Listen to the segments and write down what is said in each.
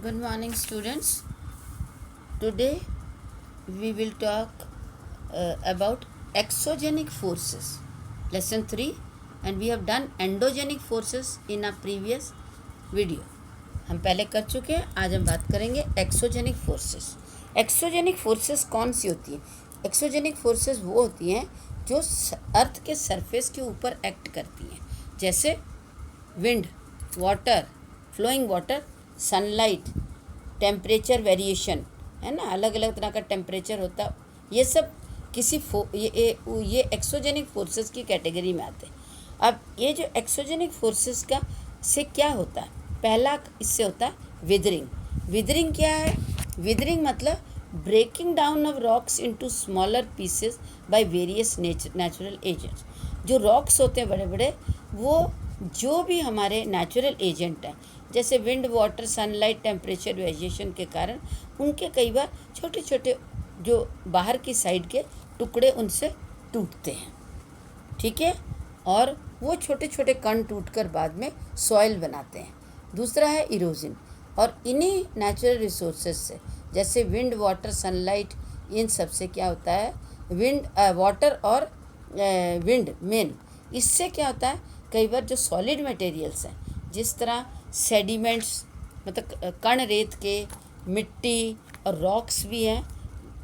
Good morning, students. Today we will talk about exogenic forces. Lesson 3, and we have done endogenic forces in a previous video. हम पहले कर चुके हैं. आज हम बात करेंगे एक्सोजेनिक फोर्सेस. एक्सोजेनिक फोर्सेस कौन सी होती है? एक्सोजेनिक फोर्सेस वो होती हैं जो अर्थ के सरफेस के ऊपर एक्ट करती हैं, जैसे wind, water, flowing water, sunlight, temperature variation, है ना, अलग अलग तरह का टेम्परेचर होता है. ये सब किसी ये एक्सोजेनिक फोर्सेस की कैटेगरी में आते हैं. अब ये जो एक्सोजेनिक फोर्सेस का से क्या होता है? पहला इससे होता है विदरिंग. विदरिंग क्या है? विदरिंग मतलब breaking down of rocks into smaller pieces by various natural agents. जो रॉक्स होते हैं बड़े बड़े, वो जो भी हमारे नेचुरल एजेंट हैं, जैसे wind, water, sunlight, temperature variation के कारण उनके कई बार छोटे छोटे जो बाहर की साइड के टुकड़े उनसे टूटते हैं, ठीक है, और वो छोटे छोटे कण टूटकर बाद में सॉइल बनाते हैं. दूसरा है इरोजन, और इन्हीं नेचुरल रिसोर्सेज से जैसे विंड, वाटर, सनलाइट, इन सब से क्या होता है? विंड, वाटर और विंड मेन, इससे क्या होता है? कई बार जो सॉलिड मटेरियल्स हैं, जिस तरह सेडिमेंट्स मतलब कण रेत के, मिट्टी और रॉक्स भी हैं,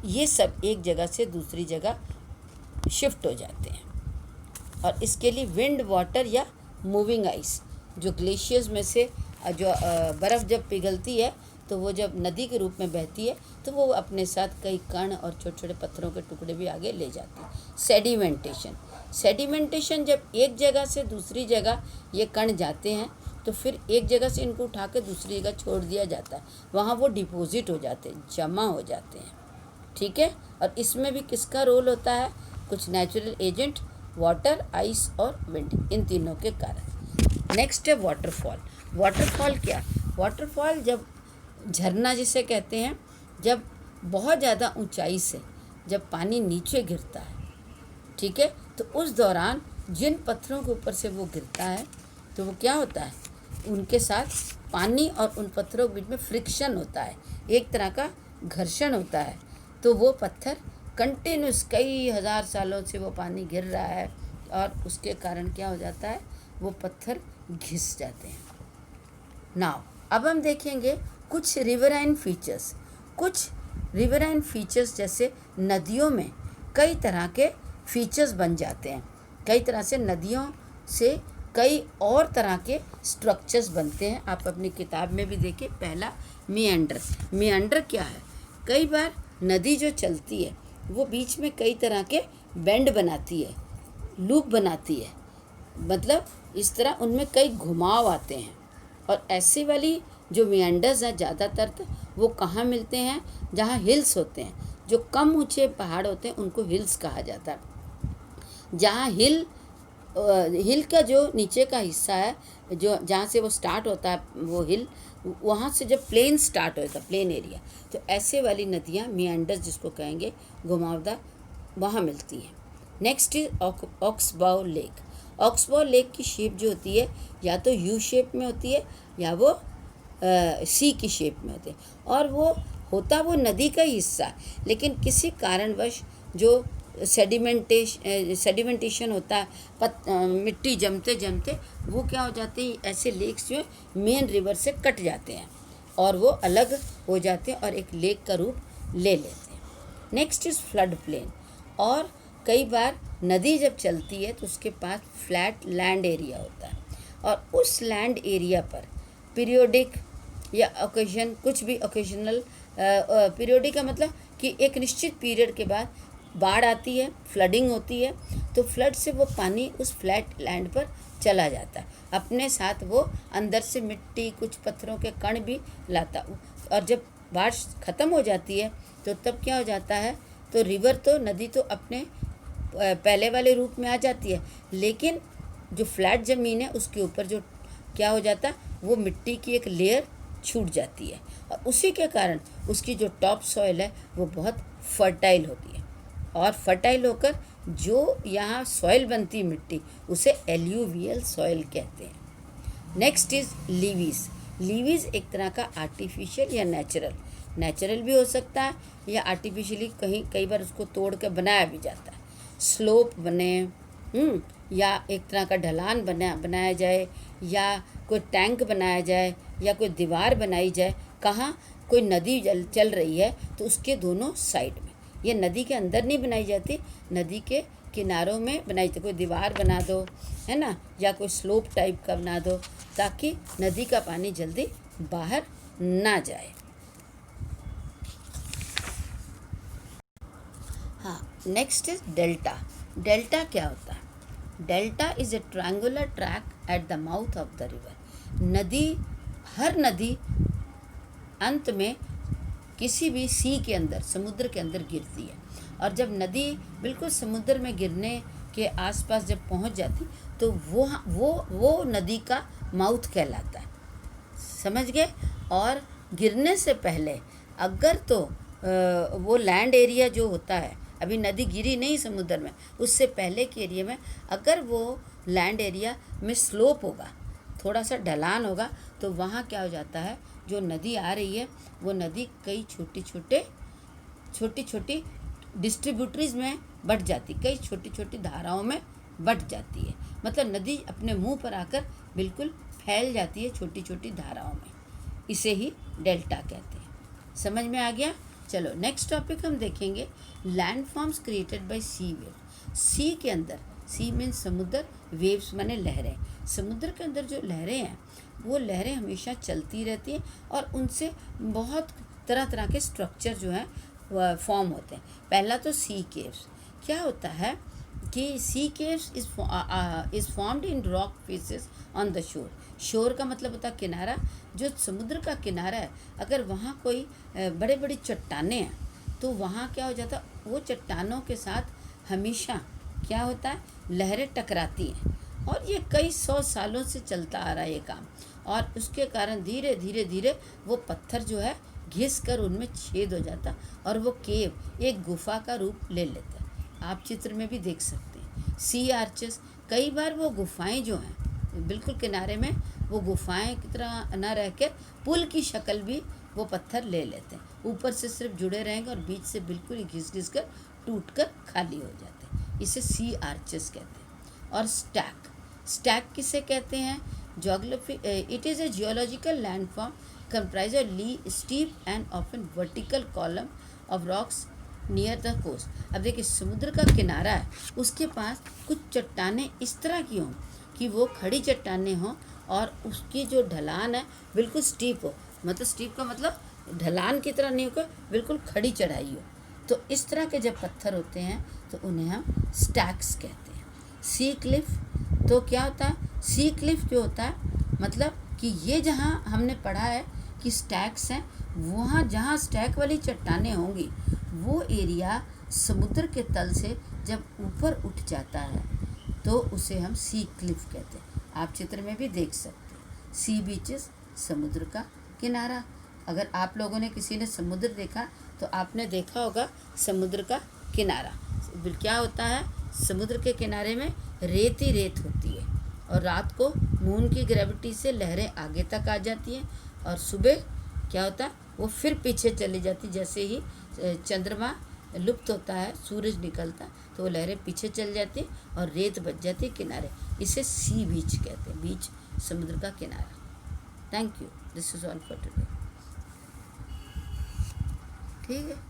ये सब एक जगह से दूसरी जगह शिफ्ट हो जाते हैं. और इसके लिए विंड, वाटर या मूविंग आइस, जो ग्लेशियर्स में से जो बर्फ़ जब पिघलती है तो वो जब नदी के रूप में बहती है तो वो अपने साथ कई कण और छोटे छोटे पत्थरों के टुकड़े भी आगे ले जाती है. सेडिमेंटेशन, सेडिमेंटेशन जब एक जगह से दूसरी जगह ये कण जाते हैं तो फिर एक जगह से इनको उठा के दूसरी जगह छोड़ दिया जाता है, वहाँ वो डिपॉजिट हो जाते हैं, जमा हो जाते हैं, ठीक है. और इसमें भी किसका रोल होता है? कुछ नेचुरल एजेंट, वाटर, आइस और विंड, इन तीनों के कारण. नेक्स्ट है वाटरफॉल. वाटरफॉल क्या? वाटरफॉल जब झरना जिसे कहते हैं, जब बहुत ज़्यादा ऊंचाई से जब पानी नीचे गिरता है, ठीक है, तो उस दौरान जिन पत्थरों के ऊपर से वो गिरता है तो वो क्या होता है? उनके साथ पानी और उन पत्थरों के बीच में फ्रिक्शन होता है, एक तरह का घर्षण होता है. तो वो पत्थर कंटिन्यूस कई हज़ार सालों से वो पानी गिर रहा है और उसके कारण क्या हो जाता है? वो पत्थर घिस जाते हैं. नाउ अब हम देखेंगे कुछ रिवराइन फीचर्स. कुछ रिवराइन फीचर्स जैसे नदियों में कई तरह के फीचर्स बन जाते हैं. कई तरह से नदियों से कई और तरह के स्ट्रक्चर्स बनते हैं. आप अपनी किताब में भी देखिए. पहला मिएंडर. मिएंडर क्या है? कई बार नदी जो चलती है वो बीच में कई तरह के बेंड बनाती है, लूप बनाती है, मतलब इस तरह उनमें कई घुमाव आते हैं. और ऐसी वाली जो मिएंडर्स हैं ज़्यादातर तो वो कहाँ मिलते हैं? जहाँ हिल्स होते हैं. जो कम ऊंचे पहाड़ होते हैं उनको हिल्स कहा जाता है. जहाँ हिल का जो नीचे का हिस्सा है, जो जहाँ से वो स्टार्ट होता है वो हिल, वहाँ से जब प्लेन स्टार्ट होता है, प्लेन एरिया, तो ऐसे वाली नदियाँ मिएंडर्स जिसको कहेंगे, घुमावदार, वहाँ मिलती हैं. Next is oxbow lake. Oxbow lake की शेप जो होती है या तो यू शेप में होती है या वो सी की शेप में होती है, और वो होता वो नदी का ही हिस्सा, लेकिन किसी कारणवश जो सेडिमेंटेशन होता है, मिट्टी जमते जमते वो क्या हो जाते हैं? ऐसे लेक्स जो मेन रिवर से कट जाते हैं और वो अलग हो जाते हैं और एक लेक का रूप ले लेते हैं. Next is flood plain. और कई बार नदी जब चलती है तो उसके पास फ्लैट लैंड एरिया होता है, और उस लैंड एरिया पर पीरियोडिक या ओकेजन, कुछ भी ओकेजनल, पीरियोडिक का मतलब कि एक निश्चित पीरियड के बाद बाढ़ आती है, फ्लडिंग होती है, तो फ्लड से वो पानी उस फ्लैट लैंड पर चला जाता है, अपने साथ वो अंदर से मिट्टी, कुछ पत्थरों के कण भी लाता. और जब बारिश ख़त्म हो जाती है तो तब क्या हो जाता है? तो रिवर, तो नदी तो अपने पहले वाले रूप में आ जाती है, लेकिन जो फ्लैट ज़मीन है उसके ऊपर जो क्या हो जाता है? वो मिट्टी की एक लेयर छूट जाती है, और उसी के कारण उसकी जो टॉप सॉइल है वो बहुत फर्टाइल होती है, और फर्टाइल होकर जो यहाँ सॉइल बनती है मिट्टी, उसे एल्यूवियल सॉइल कहते हैं. Next is levees. Leave is एक तरह का आर्टिफिशियल या नेचुरल भी हो सकता है, या आर्टिफिशियली कई बार उसको तोड़ कर बनाया भी जाता है। स्लोप बने, या एक तरह का ढलान बनाया जाए, या कोई टैंक बनाया जाए, या कोई दीवार बनाई जाए। कहाँ? कोई नदी चल रही है तो उसके दोनों साइड में। ये नदी के अंदर नहीं बनाई जाती, नदी के किनारों में बनाई जाती। कोई दीवार बना दो, है ना, या कोई स्लोप टाइप का बना दो, ताकि नदी का पानी जल्दी बाहर ना जाए। हाँ, नेक्स्ट इज डेल्टा। डेल्टा क्या होता है? Delta is a triangular track at the mouth of the river. हर नदी अंत में किसी भी सी के अंदर, समुद्र के अंदर गिरती है, और जब नदी बिल्कुल समुद्र में गिरने के आसपास जब पहुंच जाती तो वो नदी का माउथ कहलाता है। समझ गए? और गिरने से पहले अगर तो वो लैंड एरिया जो होता है, अभी नदी गिरी नहीं समुद्र में, उससे पहले के एरिया में अगर वो लैंड एरिया में स्लोप होगा, थोड़ा सा ढलान होगा, तो वहाँ क्या हो जाता है, जो नदी आ रही है वो नदी कई छोटी छोटी डिस्ट्रीब्यूटरीज में बट जाती, कई छोटी छोटी धाराओं में बट जाती है। मतलब नदी अपने मुंह पर आकर बिल्कुल फैल जाती है छोटी छोटी धाराओं में। इसे ही डेल्टा कहते हैं। समझ में आ गया? चलो नेक्स्ट टॉपिक हम देखेंगे, land forms created by sea wave. Sea के अंदर, सी मीन्स समुद्र, वेव्स माने लहरें। समुद्र के अंदर जो लहरें हैं वो लहरें हमेशा चलती रहती हैं, और उनसे बहुत तरह तरह के स्ट्रक्चर जो हैं फॉर्म होते हैं। पहला तो सी केव्स। क्या होता है कि sea caves is formed in rock faces on the shore. Shore का मतलब होता है किनारा। जो समुद्र का किनारा है, अगर वहाँ कोई बड़े बड़ी चट्टानें हैं तो वहाँ क्या हो जाता है, वो चट्टानों के साथ हमेशा क्या होता है, लहरें टकराती हैं। और ये कई 100 सालों से चलता आ रहा है ये काम, और उसके कारण धीरे धीरे वो पत्थर जो है घिस कर उनमें छेद हो जाता, और वो केव एक गुफा का रूप ले लेता है। आप चित्र में भी देख सकते हैं सी आर्चेस। कई बार वो गुफाएं जो हैं बिल्कुल किनारे में, वो गुफाएं की तरह न रह के पुल की शक्ल भी वो पत्थर ले लेते हैं। ऊपर से सिर्फ जुड़े रहेंगे और बीच से बिल्कुल घिस कर टूट कर खाली हो जाते हैं। इसे सी आर्चेस कहते हैं। और स्टैक किसे कहते हैं? Geography, it is a geological landform comprise a steep and often vertical column of rocks near the coast. अब देखिए समुद्र का किनारा है, उसके पास कुछ चट्टानें इस तरह की हों कि वो खड़ी चट्टानें हों, और उसकी जो ढलान है बिल्कुल स्टीप हो। मतलब स्टीप का मतलब ढलान की तरह नहीं होकर बिल्कुल खड़ी चढ़ाई हो। तो इस तरह के जब पत्थर होते हैं तो उन्हें हम स्टैक्स कहते हैं। सी क्लिफ तो क्या होता है? सी क्लिफ जो होता है मतलब कि ये जहाँ हमने पढ़ा है कि स्टैक्स हैं, वहाँ जहाँ स्टैक वाली चट्टानें होंगी वो एरिया समुद्र के तल से जब ऊपर उठ जाता है तो उसे हम सी क्लिफ कहते हैं। आप चित्र में भी देख सकते हैं सी बीचेस, समुद्र का किनारा। अगर आप लोगों ने किसी ने समुद्र देखा तो आपने देखा होगा समुद्र का किनारा क्या होता है, समुद्र के किनारे में रेत ही रेत होती है, और रात को मून की ग्रेविटी से लहरें आगे तक आ जाती हैं, और सुबह क्या होता है, वो फिर पीछे चली जाती। जैसे ही चंद्रमा लुप्त होता है, सूरज निकलता है, तो वो लहरें पीछे चल जाती और रेत बच जाती किनारे। इसे सी बीच कहते हैं, बीच समुद्र का किनारा। Thank you, this is all for today. ठीक है।